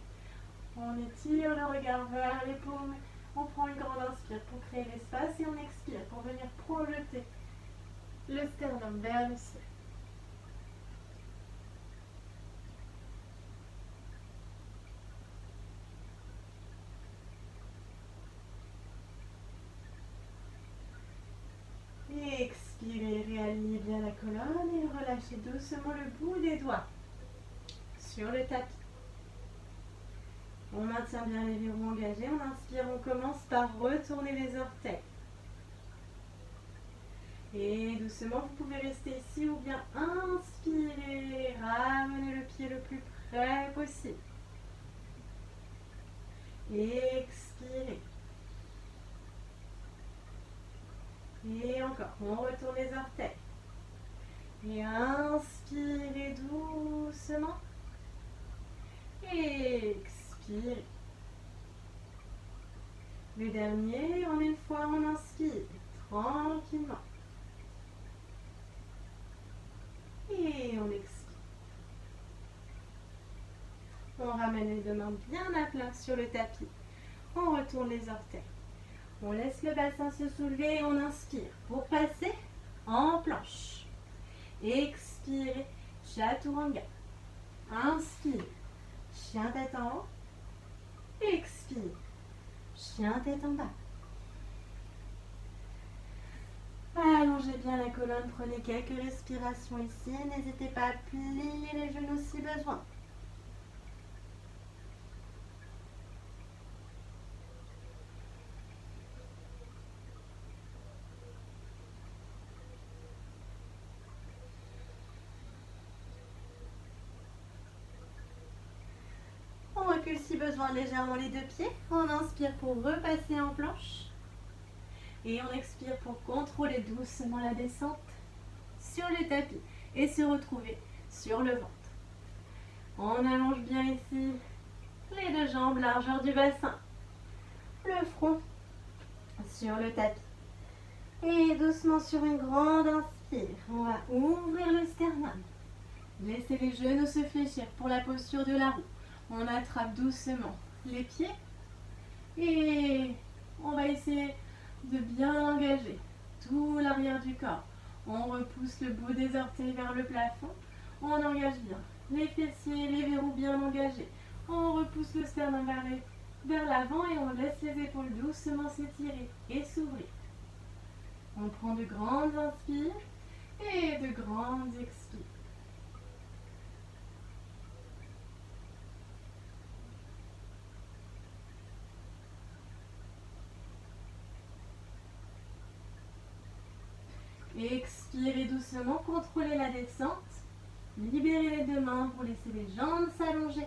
On étire le regard vers les paumes. On prend une grande inspire pour créer l'espace et on expire pour venir projeter le sternum vers le ciel. Et expirez, réalignez bien la colonne et relâchez doucement le bout des doigts sur le tapis. On maintient bien les verrous engagés. On inspire, on commence par retourner les orteils. Et doucement, vous pouvez rester ici ou bien inspirer, ramener le pied le plus près possible. Expirez. Et encore, on retourne les orteils. Et inspirez doucement. Expirez. Le dernier, en une fois, on inspire tranquillement. Et on expire. ramène les deux mains bien à plat sur le tapis. On retourne les orteils. On laisse le bassin se soulever et on inspire pour passer en planche. Expirez, chaturanga. Inspire, chien tête en haut. Expire, chien tête en bas. Allongez bien la colonne, prenez quelques respirations ici. N'hésitez pas à plier les genoux si besoin. On recule si besoin légèrement les deux pieds. On inspire pour repasser en planche. Et on expire pour contrôler doucement la descente sur le tapis et se retrouver sur le ventre. On allonge bien ici les deux jambes, largeur du bassin. Le front sur le tapis. Et doucement sur une grande inspire, on va ouvrir le sternum. Laissez les genoux se fléchir pour la posture de la roue. On attrape doucement les pieds et on va essayer de bien engager tout l'arrière du corps. On repousse le bout des orteils vers le plafond. On engage bien les fessiers, les verrous bien engagés. On repousse le sternum vers l'avant et on laisse les épaules doucement s'étirer et s'ouvrir. On prend de grandes inspires et de grandes expires. Expirez doucement, contrôlez la descente. Libérez les deux mains pour laisser les jambes s'allonger.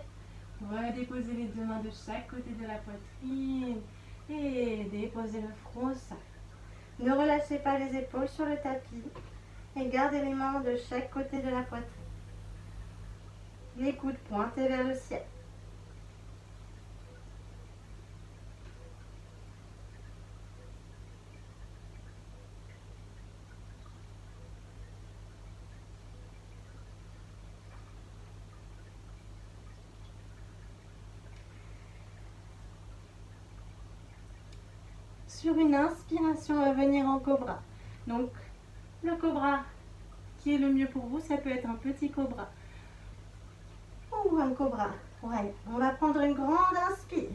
Redéposez les deux mains de chaque côté de la poitrine et déposez le front au sol. Ne relâchez pas les épaules sur le tapis et gardez les mains de chaque côté de la poitrine. Les coudes pointés vers le ciel. Sur une inspiration, on va venir en cobra. Donc, le cobra qui est le mieux pour vous, ça peut être un petit cobra ou un cobra. Ouais. On va prendre une grande inspire.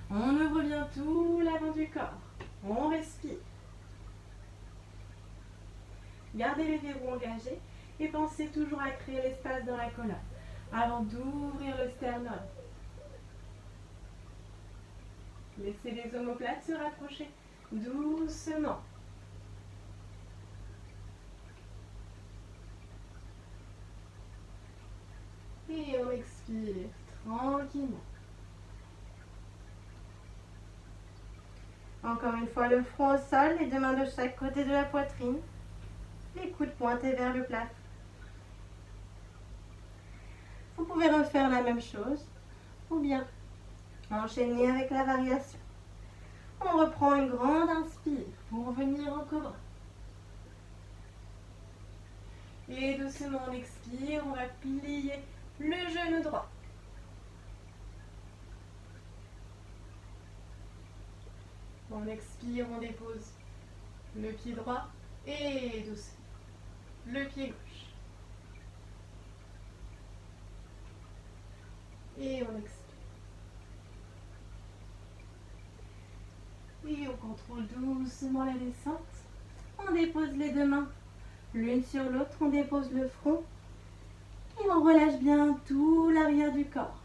On ouvre bien tout l'avant du corps. On respire. Gardez les verrous engagés et pensez toujours à créer l'espace dans la colonne avant d'ouvrir le sternum. Laissez les omoplates se rapprocher doucement. Et on expire tranquillement. Encore une fois, le front au sol, les deux mains de chaque côté de la poitrine. Les coudes pointés vers le plafond. Vous pouvez refaire la même chose ou bien enchaîner avec la variation. On reprend une grande inspire pour venir en cobra. Et doucement on expire, on va plier le genou droit. On expire, on dépose le pied droit et doucement le pied gauche. Et on expire. Et on contrôle doucement la descente. On dépose les deux mains l'une sur l'autre, on dépose le front et on relâche bien tout l'arrière du corps.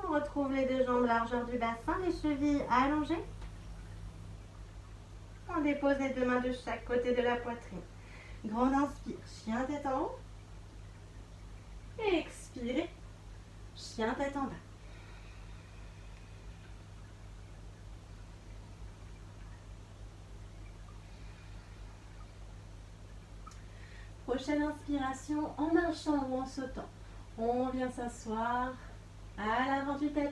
On retrouve les deux jambes largeur du bassin, les chevilles allongées. On dépose les deux mains de chaque côté de la poitrine. Grande inspire, chien tête en haut. Et expirez, chien tête en bas. Prochaine inspiration en marchant ou en sautant. On vient s'asseoir à l'avant du tapis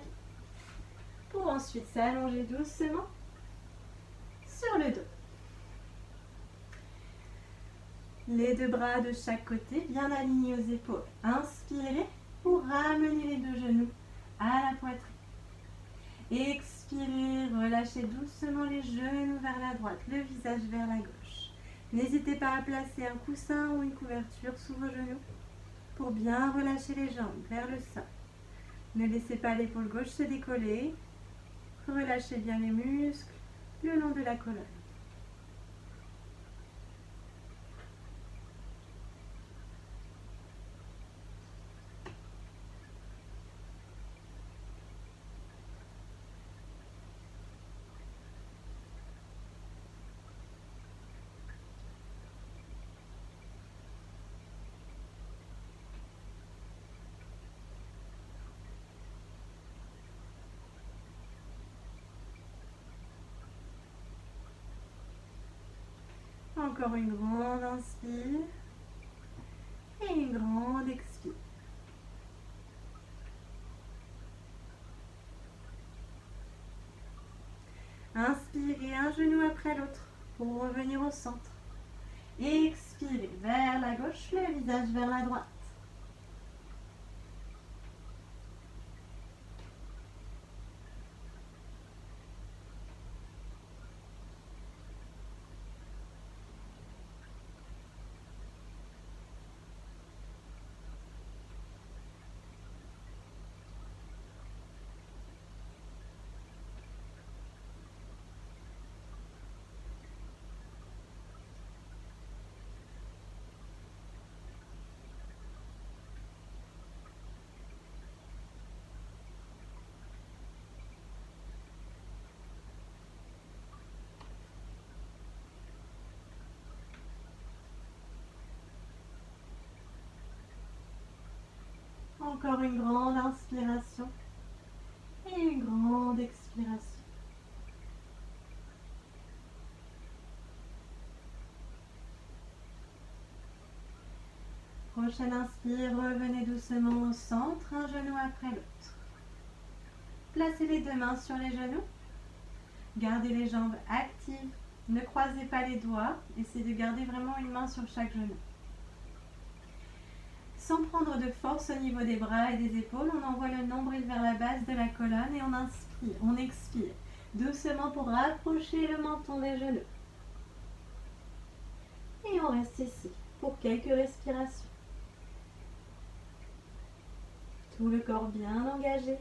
pour ensuite s'allonger doucement sur le dos. Les deux bras de chaque côté bien alignés aux épaules. Inspirez pour ramener les deux genoux à la poitrine. Expirez, relâchez doucement les genoux vers la droite, le visage vers la gauche. N'hésitez pas à placer un coussin ou une couverture sous vos genoux pour bien relâcher les jambes vers le sol. Ne laissez pas l'épaule gauche se décoller. Relâchez bien les muscles le long de la colonne. Encore une grande inspire et une grande expire. Inspirez un genou après l'autre pour revenir au centre. Expirez vers la gauche, le visage vers la droite. Encore une grande inspiration et une grande expiration. Prochaine inspire, revenez doucement au centre, un genou après l'autre. Placez les deux mains sur les genoux. Gardez les jambes actives. Ne croisez pas les doigts. Essayez de garder vraiment une main sur chaque genou. Sans prendre de force au niveau des bras et des épaules, on envoie le nombril vers la base de la colonne et on inspire, on expire. Doucement pour rapprocher le menton des genoux. Et on reste ici pour quelques respirations. Tout le corps bien engagé.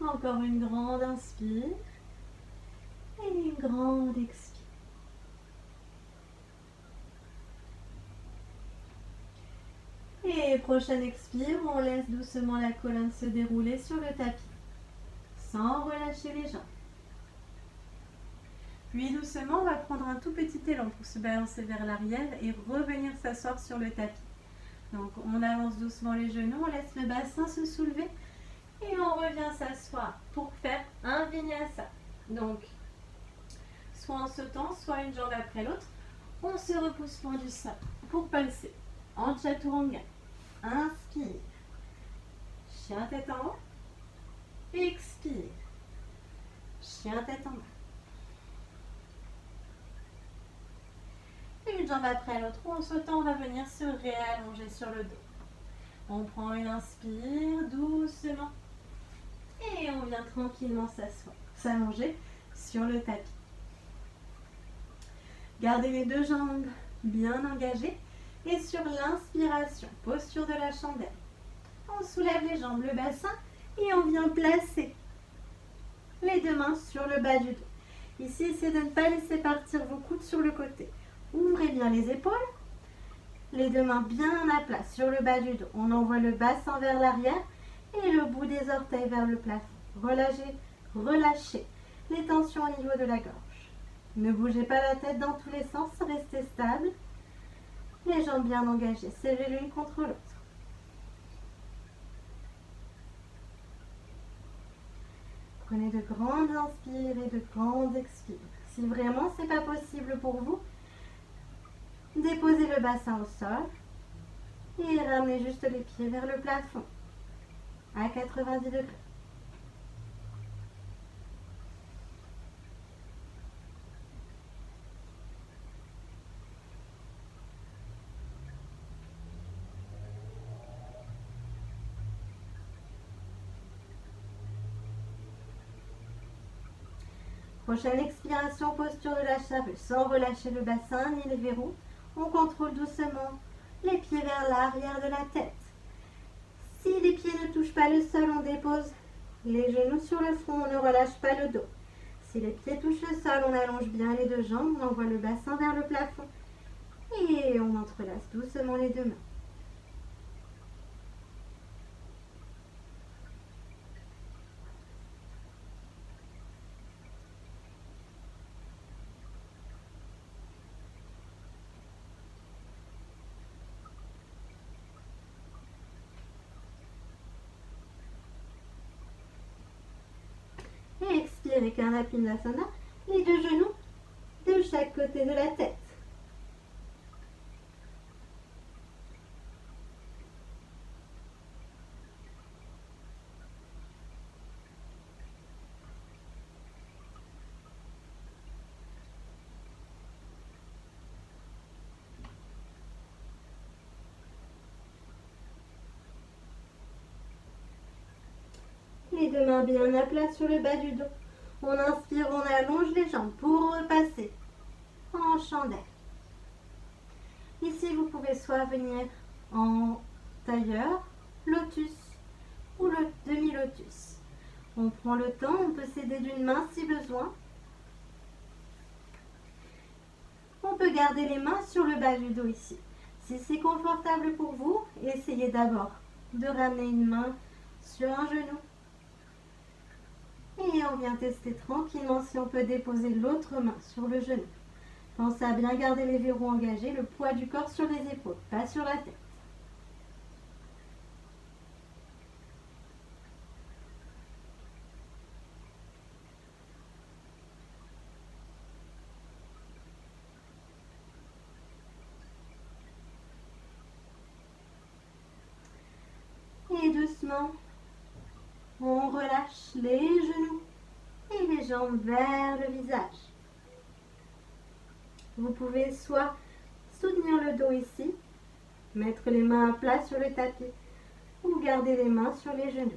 Encore une grande inspire et une grande expire. Et prochaine expire, on laisse doucement la colonne se dérouler sur le tapis, sans relâcher les jambes. Puis doucement, on va prendre un tout petit élan pour se balancer vers l'arrière et revenir s'asseoir sur le tapis. Donc on avance doucement les genoux, on laisse le bassin se soulever et on revient s'asseoir pour faire un vinyasa. Donc, soit en sautant, soit une jambe après l'autre, on se repousse loin du sol pour passer en chaturanga. Inspire, chien tête en haut, expire, chien tête en bas. Une jambe après l'autre, en sautant, on va venir se réallonger sur le dos. On prend une inspire doucement et on vient tranquillement s'allonger sur le tapis. Gardez les deux jambes bien engagées et sur l'inspiration, posture de la chandelle. On soulève les jambes, le bassin et on vient placer les deux mains sur le bas du dos. Ici, essayez de ne pas laisser partir vos coudes sur le côté. Ouvrez bien les épaules, les deux mains bien à plat sur le bas du dos. On envoie le bassin vers l'arrière et le bout des orteils vers le plafond. Relâchez les tensions au niveau de la gorge. Ne bougez pas la tête dans tous les sens, restez stable. Les jambes bien engagées, serrez l'une contre l'autre. Prenez de grandes inspires et de grandes expires. Si vraiment ce n'est pas possible pour vous, déposez le bassin au sol et ramenez juste les pieds vers le plafond à 90 degrés. Prochaine expiration, posture de la charrue, sans relâcher le bassin ni les verrous. On contrôle doucement les pieds vers l'arrière de la tête. Si les pieds ne touchent pas le sol, on dépose les genoux sur le front, on ne relâche pas le dos. Si les pieds touchent le sol, on allonge bien les deux jambes, on envoie le bassin vers le plafond et on entrelace doucement les deux mains. Et expirez Karnapindasana, les deux genoux de chaque côté de la tête. Les deux mains bien à plat sur le bas du dos. On inspire, on allonge les jambes pour repasser en chandelle. Ici, vous pouvez soit venir en tailleur, lotus ou le demi-lotus. On prend le temps, on peut s'aider d'une main si besoin. On peut garder les mains sur le bas du dos ici. Si c'est confortable pour vous, essayez d'abord de ramener une main sur un genou. Et on vient tester tranquillement si on peut déposer l'autre main sur le genou. Pensez à bien garder les verrous engagés, le poids du corps sur les épaules, pas sur la tête. Et doucement, on relâche les genoux et les jambes vers le visage. Vous pouvez soit soutenir le dos ici, mettre les mains à plat sur le tapis ou garder les mains sur les genoux.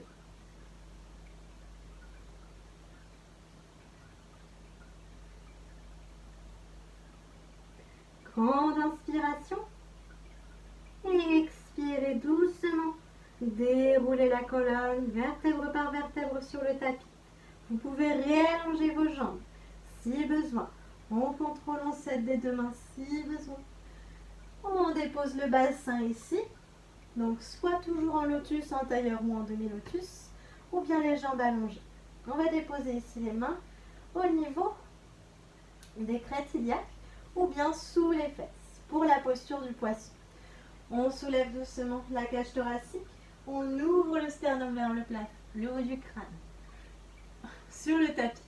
Grande inspiration et expirez doucement. Déroulez la colonne vertèbre par vertèbre sur le tapis. Vous pouvez réallonger vos jambes si besoin. En contrôlant cette des deux mains si besoin. On dépose le bassin ici. Donc soit toujours en lotus, en tailleur ou en demi-lotus. Ou bien les jambes allongées. On va déposer ici les mains au niveau des crêtes iliaques ou bien sous les fesses pour la posture du poisson. On soulève doucement la cage thoracique. On ouvre le sternum vers le plafond, le haut du crâne, sur le tapis.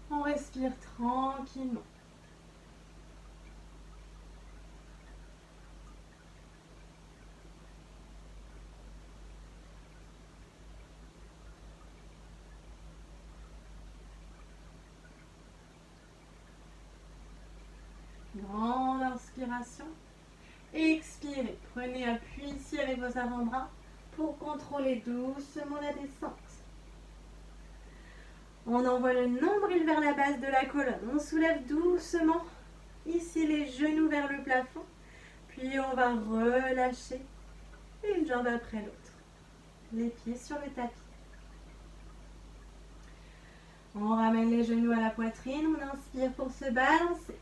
On respire tranquillement. Grande inspiration. Expirez. Prenez appui ici avec vos avant-bras pour contrôler doucement la descente. On envoie le nombril vers la base de la colonne. On soulève doucement ici les genoux vers le plafond. Puis on va relâcher une jambe après l'autre. Les pieds sur le tapis. On ramène les genoux à la poitrine. On inspire pour se balancer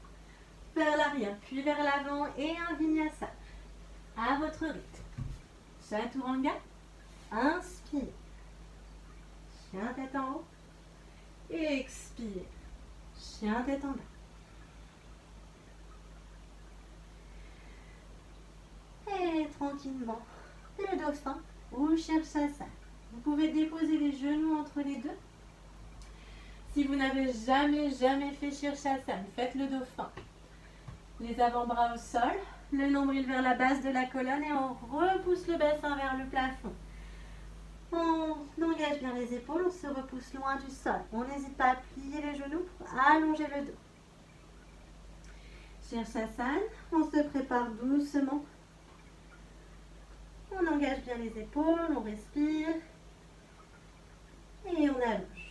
vers l'arrière, puis vers l'avant et un vinyasa à votre rythme. Chaturanga, inspire. Chien tête en haut. Expire. Chien tête en bas. Et tranquillement, le dauphin ou Shirshasana. Vous pouvez déposer les genoux entre les deux. Si vous n'avez jamais fait Shirshasana, faites le dauphin. Les avant-bras au sol, le nombril vers la base de la colonne et on repousse le bassin vers le plafond. On engage bien les épaules, on se repousse loin du sol. On n'hésite pas à plier les genoux pour allonger le dos. Shirshasana, on se prépare doucement. On engage bien les épaules, on respire et on allonge.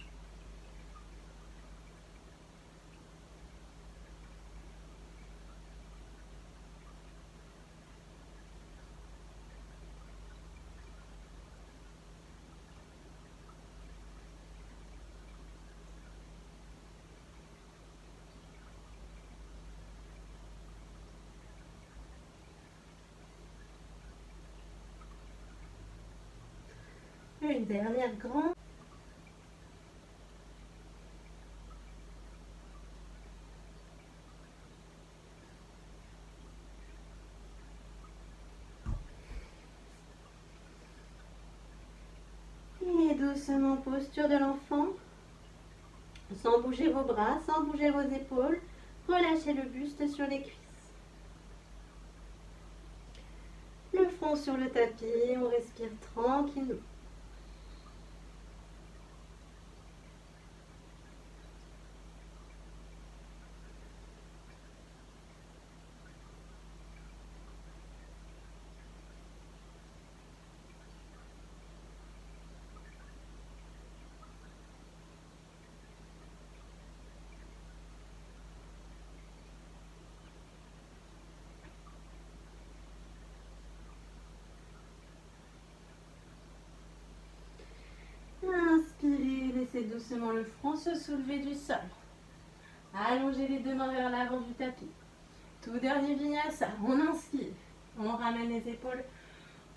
Une dernière grande. Et doucement, posture de l'enfant. Sans bouger vos bras, sans bouger vos épaules. Relâchez le buste sur les cuisses. Le front sur le tapis, on respire tranquillement. Inspirez, laissez doucement le front se soulever du sol. Allongez les deux mains vers l'avant du tapis. Tout dernier vinyasa, on inspire. On ramène les épaules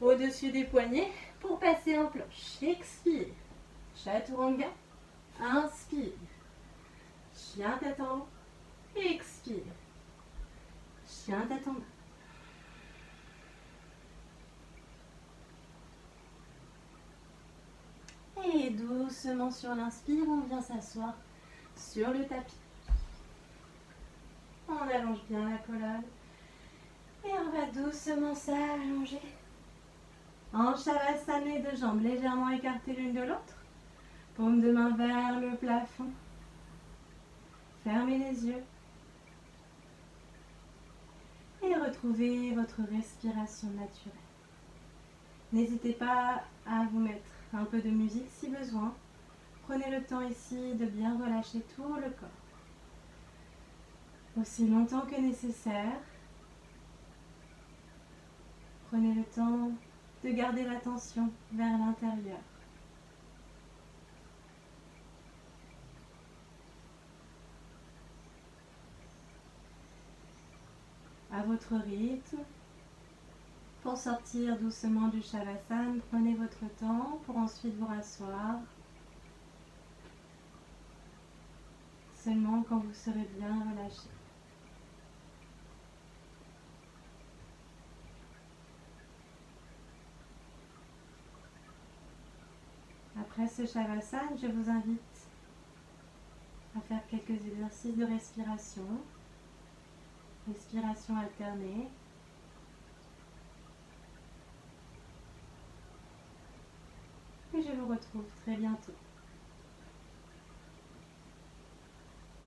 au-dessus des poignets pour passer en planche. Expire. Chaturanga. Inspire. Chien tête en haut. Expire. Chien tête en bas. Et doucement sur l'inspire, on vient s'asseoir sur le tapis. On allonge bien la colonne. Et on va doucement s'allonger. En Shavasana, les deux jambes légèrement écartées l'une de l'autre. Paume de main vers le plafond. Fermez les yeux. Et retrouvez votre respiration naturelle. N'hésitez pas à vous mettre un peu de musique si besoin. Prenez le temps ici de bien relâcher tout le corps. Aussi longtemps que nécessaire. Prenez le temps de garder l'attention vers l'intérieur. À votre rythme. Pour sortir doucement du Shavasana, prenez votre temps pour ensuite vous rasseoir. Seulement quand vous serez bien relâché. Après ce Shavasana, je vous invite à faire quelques exercices de respiration. Respiration alternée. Et je vous retrouve très bientôt.